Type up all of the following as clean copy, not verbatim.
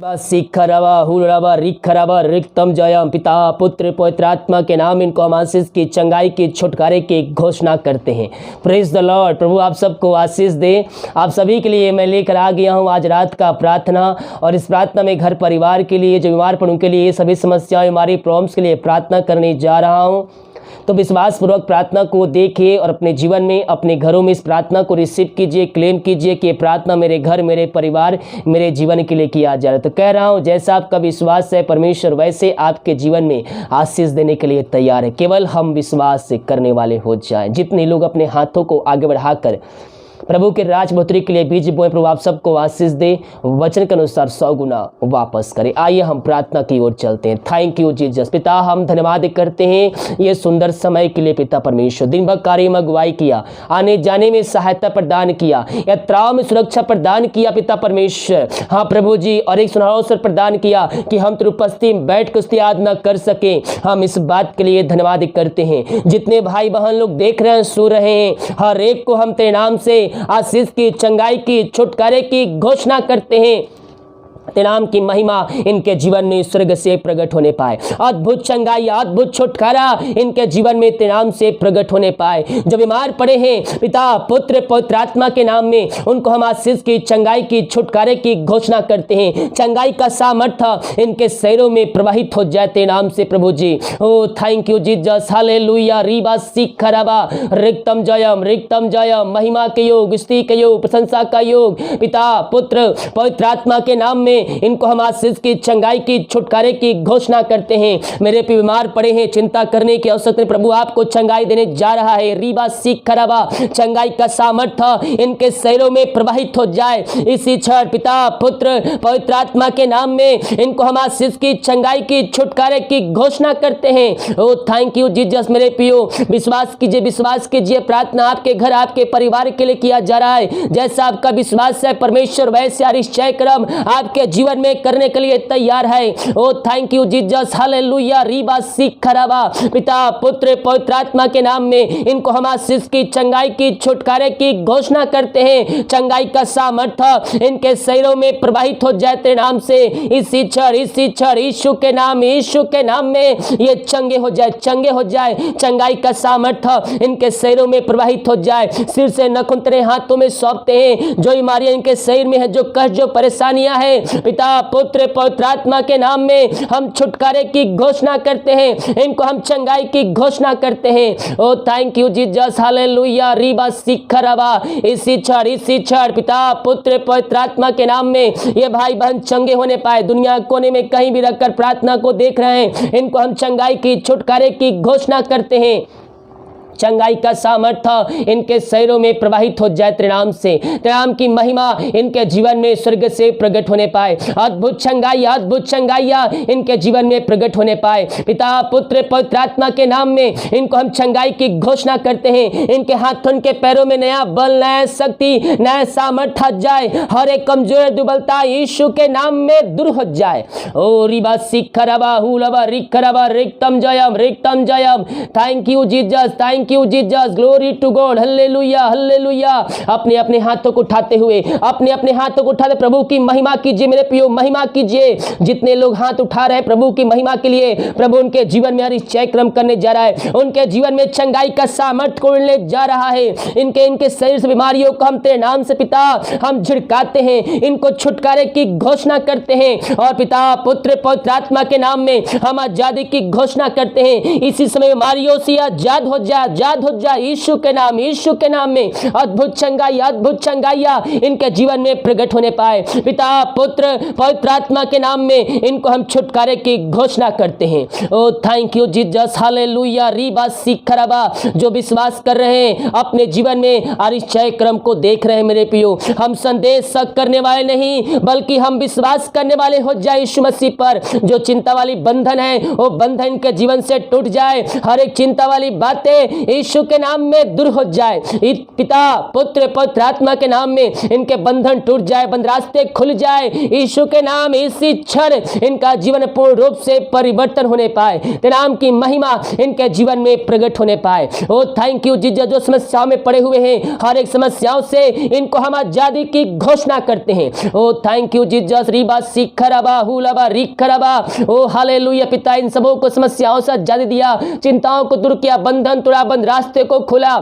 शिखरवा हुरवा रिखरवा रिक्तम जयम पिता पुत्र पवित्र आत्मा के नाम इनको हम आशीष की चंगाई की छुटकारे की घोषणा करते हैं। Praise the Lord. प्रभु आप सबको आशीष दे। आप सभी के लिए मैं लेकर आ गया हूँ आज रात का प्रार्थना, और इस प्रार्थना में घर परिवार के लिए, जो बीमार पड़ों के लिए, सभी समस्याएं, हमारी प्रॉब्लम्स के लिए प्रार्थना करने जा रहा हूँ। तो विश्वासपूर्वक प्रार्थना को देखिए और अपने जीवन में, अपने घरों में इस प्रार्थना को रिसीव कीजिए, क्लेम कीजिए कि ये प्रार्थना मेरे घर, मेरे परिवार, मेरे जीवन के लिए किया जा रहा है। तो कह रहा हूँ, जैसा आपका विश्वास है परमेश्वर वैसे आपके जीवन में आशीष देने के लिए तैयार है। केवल हम विश्वास करने वाले हो जाएं। जितने लोग अपने हाथों को आगे बढ़ाकर प्रभु के राजपुत्री के लिए बीज बोए, प्रभु आप सबको आशीष दे, वचन के अनुसार 100 गुना वापस करे। आइए हम प्रार्थना की ओर चलते हैं। Thank you Jesus. पिता हम धन्यवाद करते हैं ये सुंदर समय के लिए। पिता परमेश्वर दिन भर कार्य में अगुवाई किया, आने जाने में सहायता प्रदान किया, यात्राओं में सुरक्षा प्रदान किया पिता परमेश्वर। हाँ प्रभु जी, और एक सुनहरा अवसर प्रदान किया कि हम तेरी उपस्थिति में बैठ कर उसकी आराधना कर सके। हम इस बात के लिए धन्यवाद करते हैं। जितने भाई बहन लोग देख रहे हैं, सुन रहे हैं, हर एक को हम तेरे नाम से आशीष की, चंगाई की, छुटकारे की घोषणा करते हैं। तेरे नाम की महिमा इनके जीवन में स्वर्ग से प्रकट होने पाए। अद्भुत चंगाई, अद्भुत छुटकारा इनके जीवन में तेरे नाम से प्रकट होने पाए। जो बीमार पड़े हैं पिता पुत्र पवित्र आत्मा के नाम में, उनको हम आशीष की, चंगाई की, छुटकारे की घोषणा करते हैं। चंगाई का सामर्थ्य इनके शरीरों में प्रवाहित हो जाए तेरे नाम से प्रभु जी। Oh thank you Jesus. Hallelujah. रीबा शिखरवा रिक्तम जयम, रिक्तम जयम। महिमा के योग, स्तुति के योग, प्रशंसा का योग पिता पुत्र पवित्र आत्मा के नाम में इनको हम आशीष की, चंगाई की, छुटकारे की घोषणा करते हैं। मेरे पे बीमार पड़े हैं, चिंता करने की आवश्यकता नहीं, प्रभु आपको चंगाई देने जा रहा है। रीबा शिखरवा, चंगाई का सामर्थ्य इनके शरीरों में प्रवाहित हो जाए इसी क्षण पिता पुत्र पवित्र आत्मा के नाम में इनको हम आशीष की, चंगाई की, छुटकारे की घोषणा करते हैं। Oh thank you Jesus. मेरे पियो विश्वास कीजिए, विश्वास कीजिए, प्रार्थना आपके घर, आपके परिवार के लिए किया जा रहा है। जैसा आपका विश्वास है परमेश्वर वैसे अरिश्चय क्रम आपके जीवन में करने के लिए तैयार है। Oh thank you Jesus. Hallelujah. रीबा शिखरवा पिता पुत्र पवित्र आत्मा के नाम में इनको हम आशीष की, चंगाई की, छुटकारे की घोषणा करते हैं। चंगाई का सामर्थ्य इनके शरीरों में प्रवाहित हो जाए तेरे नाम से इसी क्षण, इसी क्षण, यीशु के नाम, यीशु के नाम में ये चंगे हो जाए, चंगे हो जाए। चंगाई का सामर्थ्य इनके शरीरों में प्रवाहित हो जाए। सिर से नखुन तेरे हाथों में सौंपते हैं। जो बीमारियां इनके शरीर में है, जो कष्ट, जो परेशानियां हैं पिता पुत्र पवित्र आत्मा के नाम में हम छुटकारे की घोषणा करते हैं। इनको हम चंगाई की घोषणा करते हैं। Oh thank you Jesus. Hallelujah. रीबा शिखरवा इसी क्षण, इसी क्षण पिता पुत्र पवित्र आत्मा के नाम में ये भाई बहन चंगे होने पाए। दुनिया कोने में कहीं भी रखकर प्रार्थना को देख रहे हैं, इनको हम चंगाई की, छुटकारे की घोषणा करते हैं। चंगाई का सामर्थ्य इनके शरीरों में प्रवाहित हो जाए तेरे नाम से। तेरे नाम की महिमा इनके जीवन में स्वर्ग से प्रकट होने पाए। अद्भुत चंगाई, अद्भुत चंगाइयां इनके जीवन में प्रकट होने पाए। पिता पुत्र पवित्र आत्मा के नाम में इनको हम चंगाई की घोषणा करते हैं। इनके हाथों, इनके पैरों में नया बल, नया शक्ति, नया सामर्थ्य जाए। हर एक कमजोर, दुर्बलता यीशु के नाम में दूर हो जाए। ओ रिबा शिखरवा हुलवा रिखरवा रिक्तम जयम, रिक्तम जयम। Thank you Jesus, thank you Jesus. Glory to God. Hallelujah, hallelujah. अपने अपने हाथों को उठाते हुए, अपने अपने हाथों को उठाते प्रभु की महिमा कीजिए। मेरे प्रियो महिमा कीजिए। जितने लोग हाथ उठा रहे हैं प्रभु की महिमा के लिए, प्रभु उनके जीवन में अरिश्चय क्रम करने जा रहा है। उनके जीवन में चंगाई का सामर्थ्य खोलने जा रहा है। इनके शरीर से बीमारियों को हम तेरे नाम से पिता हम झिड़काते हैं। इनको छुटकारे की घोषणा करते हैं। और पिता पुत्र पवित्र आत्मा के नाम में हम आजादी की घोषणा करते हैं। इसी समय बीमारियों से आजाद हो जाए, आजाद हो जाए यीशु के नाम, यीशु के नाम में। अद्भुत चंगाई, अद्भुत चंगाइयां इनके जीवन में प्रकट होने पाए। पिता पुत्र पवित्र आत्मा के नाम में इनको हम छुटकारे की घोषणा करते हैं। Oh thank you Jesus. Hallelujah. रीबा शिखरवा। जो विश्वास कर रहे हैं अपने जीवन में अरिश्चय क्रम को देख रहे हैं मेरे प्रियो, हम संदेश करने वाले नहीं बल्कि हम विश्वास करने वाले हो जाए यीशु मसीह पर। जो चिंता वाली बंधन है वो बंधन के जीवन से टूट जाए। हर एक चिंता वाली बातें यीशु के नाम में दूर हो जाए। पिता पुत्र पवित्र आत्मा के नाम में इनके बंधन टूट जाए, बंद रास्ते खुल जाए। यीशु के नाम इसी क्षण इनका जीवन पूर्ण रूप से परिवर्तन होने पाए, तेरे नाम की महिमा इनके जीवन में प्रकट होने पाए। ओ थैंक यू जीसस, जो समस्याओं में पड़े हुए हैं हर एक समस्याओं से इनको हम आजादी की घोषणा करते हैं। ओ थैंक यू जीसस, रीबा सिखरबा हुलबा रिखरबा। ओ हालेलुया पिता, इन सबों को समस्याओं से आजादी दिया, चिंताओं को दूर किया, बंधन तोड़ा, बंद रास्ते को खुला।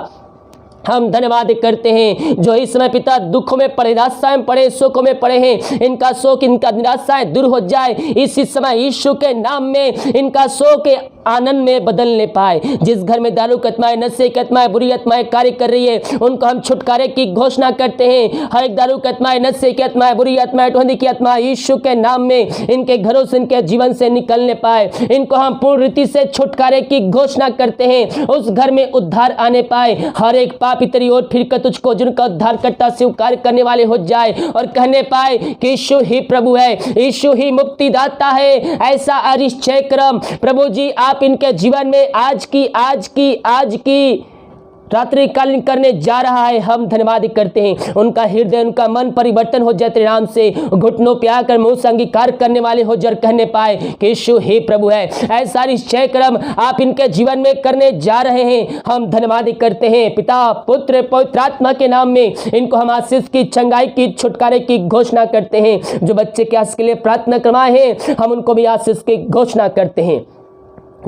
हम धन्यवाद करते हैं जो इस समय पिता दुखों में पड़े, निराशाएं में पड़े, शोकों में पड़े हैं, इनका शोक, इनका निराशाएं दूर हो जाए इसी समय यीशु के नाम में। इनका शोक आनंद में बदलने पाए। जिस घर में दारू की आत्माएं, नशे की आत्माएं, बुरी आत्माएं कार्य कर रही है, उनको हम छुटकारे की घोषणा करते हैं। हर एक दारू की आत्माएं, नशे की आत्माएं, बुरी आत्माएं, टोहनी की आत्माएं यीशु के नाम में इनके घरों से, इनके जीवन से निकलने पाए। इनको हम पूर्ण रीति से छुटकारे की घोषणा करते हैं। उस घर में उद्धार आने पाए। हर एक पापी तेरी ओर फिरकर तुझको जिनका उद्धार करता स्वीकार करने वाले हो जाए और कहने पाए कि यीशु ही प्रभु है, यीशु ही मुक्तिदाता है। ऐसा अरिश्चय क्रम प्रभु जी आप इनके जीवन में आज की रात्रि कालीन करने जा रहा है। हम धन्यवाद करते हैं। उनका हृदय, उनका मन परिवर्तन हो जाए तेरे नाम से, घुटनों पे आकर मुंह से अंगीकार करने वाले हो जाए, कहने पाए कि यीशु हे प्रभु है। ऐसा निश्चय कर्म आप इनके जीवन में करने जा रहे हैं। हम धन्यवाद करते हैं पिता पुत्र पवित्र आत्मा के नाम में। इनको हम आशीष की, चंगाई की, छुटकारे की घोषणा करते हैं। जो बच्चे के आशीष के लिए प्रार्थना करवाए हैं हम उनको भी आशीष की घोषणा करते हैं।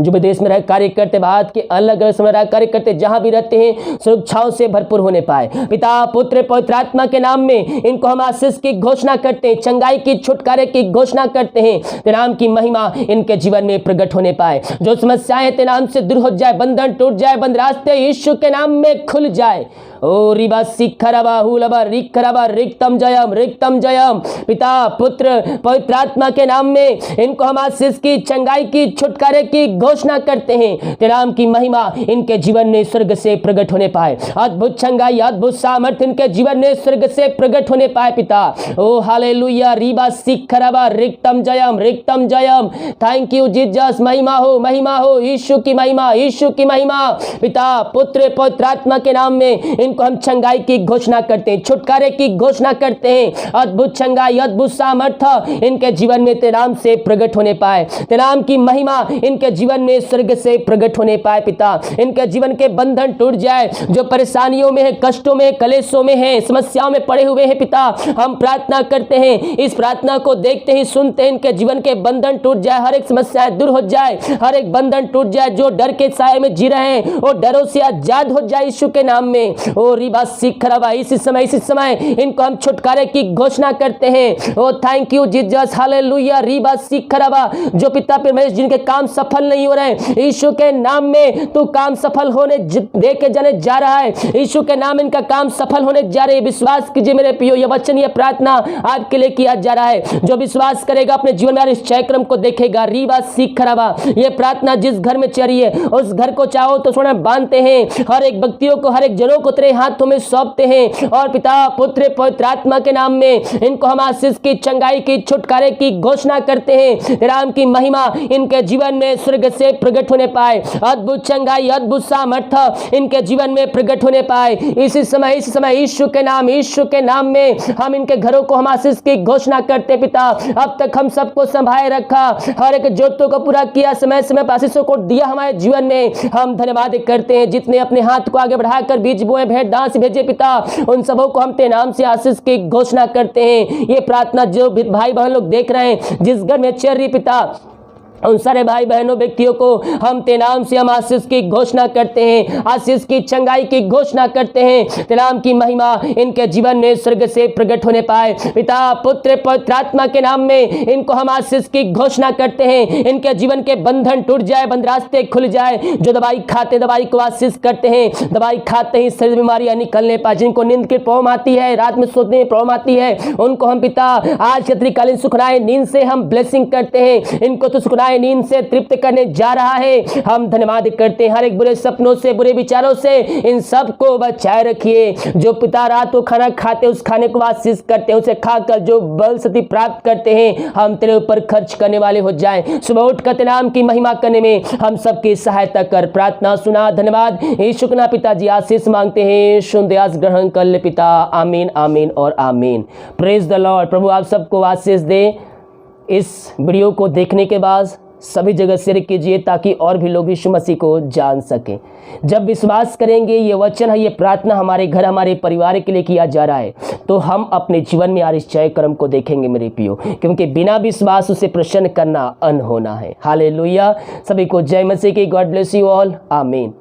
जो विदेश में रह कार्य करते, भारत के अलग अलग समय रह कार्य करते, जहां भी रहते हैं सुरक्षाओं से भरपूर होने पाए। पिता पुत्र पवित्र आत्मा के नाम में इनको हम आशीष की घोषणा करते हैं, चंगाई की, छुटकारे की घोषणा करते हैं। तेरे नाम की महिमा इनके जीवन में प्रकट होने पाए। जो समस्याएं तेरे नाम से दूर हो जाए, बंधन टूट जाए, बंद रास्ते यीशु के नाम में खुल जाए। ओ रिबा सिखरबा हुलबा रिखरबा रिक्तम जयम। पिता पुत्र पवित्र आत्मा के नाम में इनको हम आशीष की, चंगाई की, छुटकारे की घोषणा करते हैं। तेरे नाम की महिमा इनके जीवन में स्वर्ग से प्रकट होने पाए। अद्भुत चंगाई, अद्भुत सामर्थ्य इनके जीवन में स्वर्ग से प्रकट होने पाए पिता। ओ हालेलुया, रिबा सिखरबा रिक्तम जयम। थैंक यू जीसस, महिमा हो यीशु की महिमा, यीशु की महिमा। पिता पुत्र पवित्र आत्मा के नाम में इनको हम चंगाई की घोषणा करते हैं, छुटकारे की घोषणा करते हैं। अद्भुत चंगाई, अद्भुत सामर्थ्य इनके जीवन में तेरे नाम से प्रकट होने पाए। तेरे नाम की महिमा इनके जीवन में स्वर्ग से प्रकट होने पाए पिता। इनके जीवन के बंधन टूट जाए। जो परेशानियों में है, कष्टों में, कलेशों में है, समस्याओं में पड़े हुए हैं पिता, हम प्रार्थना करते हैं। इस प्रार्थना को देखते ही सुनते हैं इनके जीवन के बंधन टूट जाए, हर एक समस्याएं दूर हो जाए, हर एक बंधन टूट जाए। जो डर के साए में जी रहे हैं वो डरों से आजाद हो जाए यीशु के नाम में। ओ रिबा सिखरबा, इसी समय इनको हम छुटकारे की घोषणा करते हैं। Oh thank you Jesus, hallelujah, रिबा सिखरबा। जो पिता परमेश्वर जिनके काम सफल नहीं हो रहे, यीशु के नाम में तू काम सफल होने दे के जाने जा रहा है। यीशु के नाम इनका काम सफल होने जा रहे हैं। विश्वास कीजिए मेरे प्रियो, ये वचन, ये प्रार्थना आपके लिए किया जा रहा है। जो विश्वास करेगा अपने जीवन में इस चक्रम को देखेगा। रिबा सिखरबा, ये प्रार्थना जिस घर में चल रही है उस घर को चाहो तो सोना बांधते हैं। हर एक व्यक्तियों को, हर एक जनों को तेरे हाथों में सौंपते हैं और पिता पुत्र पवित्र आत्मा के नाम में इनको हम आशीष की, चंगाई की, छुटकारे की घोषणा करते हैं। तेरे नाम की महिमा इनके जीवन में स्वर्ग से प्रकट होने पाए। अद्भुत चंगाई, अद्भुत सामर्थ्य इनके जीवन में प्रकट होने पाए। इसी समय यीशु के नाम में हम इनके घरों को हम आशीष की घोषणा करते पिता। अब तक हम सबको संभाले रखा, हर एक जरूरतों को पूरा किया, समय पर आशीषों को दिया हमारे जीवन में। हम धन्यवाद करते हैं। जितने अपने हाथ को आगे बढ़ाकर बीज बोए, भेंट दास भेजे पिता, उन सबों को हम तेरे नाम से आशीष की घोषणा करते हैं। ये प्रार्थना जो भाई बहन लोग देख रहे हैं, जिस घर में चल रही पिता, उन सारे भाई बहनों व्यक्तियों को हम तेरे नाम से हम आशीष की घोषणा करते हैं, आशीष की, चंगाई की घोषणा करते हैं। तेरे नाम की महिमा इनके जीवन में स्वर्ग से प्रकट होने पाए। पिता पुत्र पवित्र आत्मा के नाम में इनको हम आशीष की घोषणा करते हैं। इनके जीवन के बंधन टूट जाए, बंद रास्ते खुल जाए। जो दवाई खाते, दवाई को आशीष करते हैं, दवाई खाते ही शरीर बीमारियां निकलने पाए। जिनको नींद की प्रॉब्लम आती है, रात में सोने में प्रॉब्लम आती है, उनको हम पिता आज रात्रिकालीन सुखनाए नींद से हम ब्लेसिंग करते हैं। इनको तो सुखनाए निद्राएं नींद से तृप्त करने जा रहा है। हम धन्यवाद करते हैं, हर एक बुरे सपनों से, बुरे विचारों से इन सब को बचाए रखिए। जो पिता रात को खाना खाते उस खाने को आशीष करते हैं, उसे खाकर जो बल शक्ति प्राप्त करते हैं, हम तेरे ऊपर खर्च करने वाले हो जाएं। सुबह उठकर तेरे नाम की महिमा करने में हम सबकी सहायता कर। प्रार्थना सुना, धन्यवाद यीशु के नाम पिताजी आशीष मांगते हैं, सुन दे, आज ग्रहण कर ले पिता। आमीन, आमीन और आमीन। Praise the Lord. प्रभु आप सबको आशीष दे। इस वीडियो को देखने के बाद सभी जगह शेयर कीजिए ताकि और भी लोग यीशु मसीह को जान सकें। जब विश्वास करेंगे, ये वचन है, ये प्रार्थना हमारे घर, हमारे परिवार के लिए किया जा रहा है, तो हम अपने जीवन में आश्चर्य कर्म को देखेंगे मेरे प्रियो, क्योंकि बिना विश्वास उसे प्रसन्न करना अनहोना है। हालेलुया। सभी को जय मसीह की। God bless you all. आमीन।